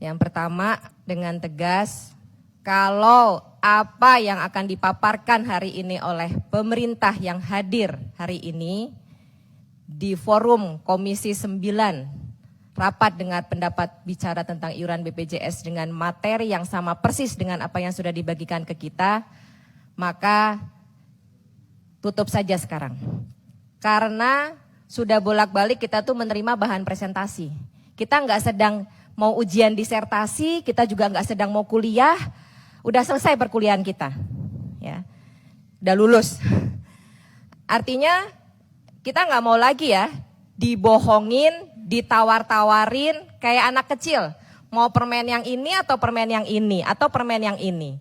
Yang pertama, dengan tegas, kalau apa yang akan dipaparkan hari ini oleh pemerintah yang hadir hari ini di forum Komisi 9, rapat dengan pendapat bicara tentang iuran BPJS dengan materi yang sama persis dengan apa yang sudah dibagikan ke kita, maka tutup saja sekarang. Karena sudah bolak-balik kita tuh menerima bahan presentasi. Kita nggak sedang mau ujian disertasi, kita juga nggak sedang mau kuliah, udah selesai perkuliahan kita, ya, udah lulus. Artinya kita nggak mau lagi ya dibohongin, ditawar-tawarin kayak anak kecil, mau permen yang ini atau permen yang ini atau permen yang ini,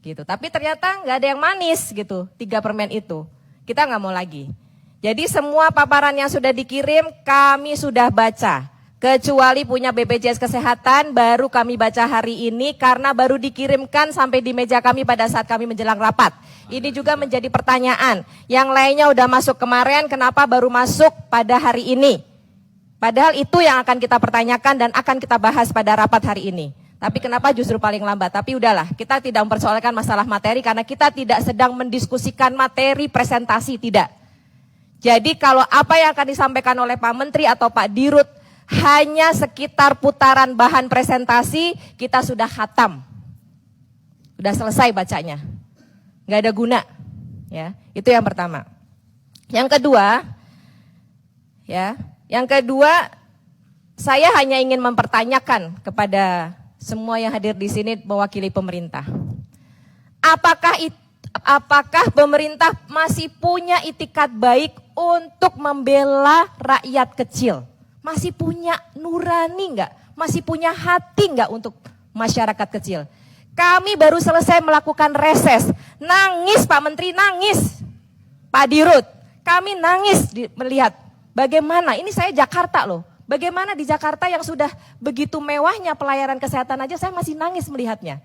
gitu. Tapi ternyata nggak ada yang manis gitu, 3 permen itu, kita nggak mau lagi. Jadi semua paparan yang sudah dikirim kami sudah baca. Kecuali punya BPJS Kesehatan baru kami baca hari ini karena baru dikirimkan sampai di meja kami pada saat kami menjelang rapat. Ini juga menjadi pertanyaan. Yang lainnya udah masuk kemarin, kenapa baru masuk pada hari ini? Padahal itu yang akan kita pertanyakan dan akan kita bahas pada rapat hari ini. Tapi kenapa justru paling lambat? Tapi udahlah, kita tidak mempersoalkan masalah materi karena kita tidak sedang mendiskusikan materi presentasi, tidak. Jadi kalau apa yang akan disampaikan oleh Pak Menteri atau Pak Dirut hanya sekitar putaran bahan presentasi, kita sudah khatam. Sudah selesai bacanya. Nggak ada guna. Ya, itu yang pertama. Yang kedua, saya hanya ingin mempertanyakan kepada semua yang hadir di sini mewakili pemerintah. Apakah pemerintah masih punya itikat baik untuk membela rakyat kecil? Masih punya nurani enggak? Masih punya hati enggak untuk masyarakat kecil? Kami baru selesai melakukan reses. Nangis Pak Menteri, nangis. Pak Dirut, kami nangis melihat bagaimana, ini saya Jakarta loh. Bagaimana di Jakarta yang sudah begitu mewahnya pelayanan kesehatan aja saya masih nangis melihatnya.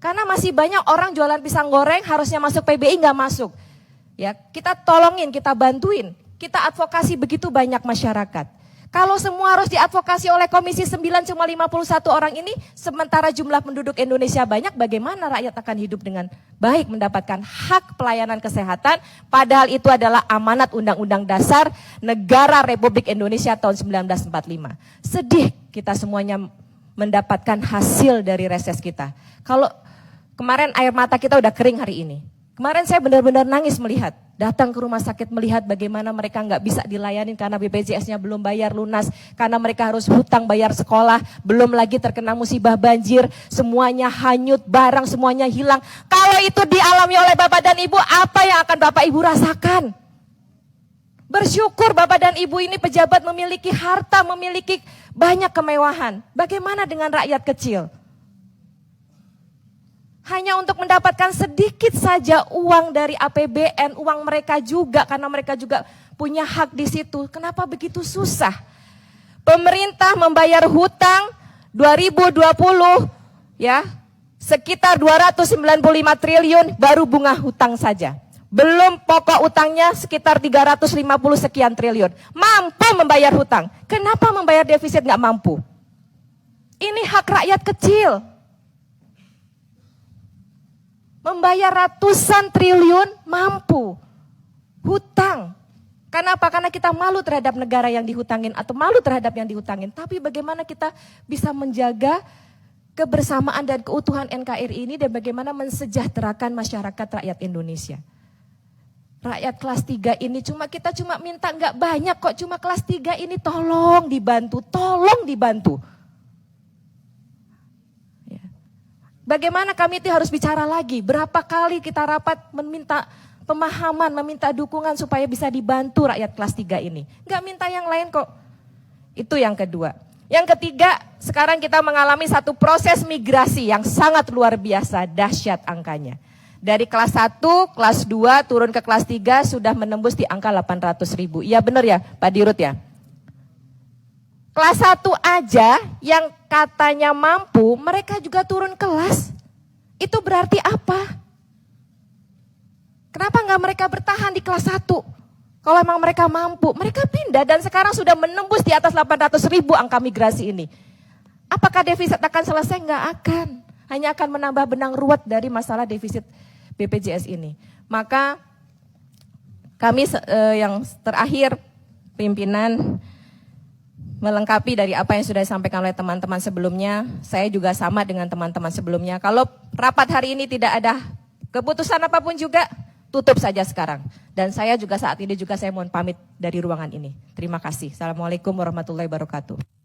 Karena masih banyak orang jualan pisang goreng harusnya masuk PBI enggak masuk. Ya, kita tolongin, kita bantuin. Kita advokasi begitu banyak masyarakat. Kalau semua harus diadvokasi oleh Komisi 9 cuma 51 orang ini, sementara jumlah penduduk Indonesia banyak, bagaimana rakyat akan hidup dengan baik mendapatkan hak pelayanan kesehatan, padahal itu adalah amanat Undang-Undang Dasar Negara Republik Indonesia tahun 1945. Sedih kita semuanya mendapatkan hasil dari reses kita. Kalau kemarin air mata kita udah kering hari ini. Kemarin saya benar-benar nangis melihat, datang ke rumah sakit melihat bagaimana mereka nggak bisa dilayani karena BPJS-nya belum bayar lunas, karena mereka harus hutang bayar sekolah, belum lagi terkena musibah banjir, semuanya hanyut, barang semuanya hilang. Kalau itu dialami oleh Bapak dan Ibu, apa yang akan Bapak Ibu rasakan? Bersyukur Bapak dan Ibu ini pejabat memiliki harta, memiliki banyak kemewahan. Bagaimana dengan rakyat kecil? Hanya untuk mendapatkan sedikit saja uang dari APBN, uang mereka juga karena mereka juga punya hak di situ. Kenapa begitu susah? Pemerintah membayar hutang 2020 ya, sekitar 295 triliun baru bunga hutang saja. Belum pokok utangnya sekitar 350 sekian triliun. Mampu membayar hutang. Kenapa membayar defisit nggak mampu? Ini hak rakyat kecil. Membayar ratusan triliun mampu. Hutang. Kenapa? Karena kita malu terhadap negara yang dihutangin atau malu terhadap yang dihutangin. Tapi bagaimana kita bisa menjaga kebersamaan dan keutuhan NKRI ini dan bagaimana mensejahterakan masyarakat rakyat Indonesia. Rakyat kelas 3 ini kita cuma minta nggak banyak kok, cuma kelas 3 ini tolong dibantu, tolong dibantu. Bagaimana kami itu harus bicara lagi, berapa kali kita rapat meminta pemahaman, meminta dukungan supaya bisa dibantu rakyat kelas 3 ini. Nggak minta yang lain kok. Itu yang kedua. Yang ketiga, sekarang kita mengalami satu proses migrasi yang sangat luar biasa, dahsyat angkanya. Dari kelas 1, kelas 2 turun ke kelas 3 sudah menembus di angka 800.000. Iya benar ya Pak Dirut ya? Kelas 1 aja yang katanya mampu, mereka juga turun kelas. Itu berarti apa? Kenapa nggak mereka bertahan di kelas 1? Kalau emang mereka mampu, mereka pindah dan sekarang sudah menembus di atas 800.000 angka migrasi ini. Apakah defisit akan selesai? Nggak akan. Hanya akan menambah benang ruwet dari masalah defisit BPJS ini. Maka kami yang terakhir, pimpinan, melengkapi dari apa yang sudah disampaikan oleh teman-teman sebelumnya, saya juga sama dengan teman-teman sebelumnya. Kalau rapat hari ini tidak ada keputusan apapun juga, tutup saja sekarang. Dan saya juga saat ini saya mohon pamit dari ruangan ini. Terima kasih. Assalamualaikum warahmatullahi wabarakatuh.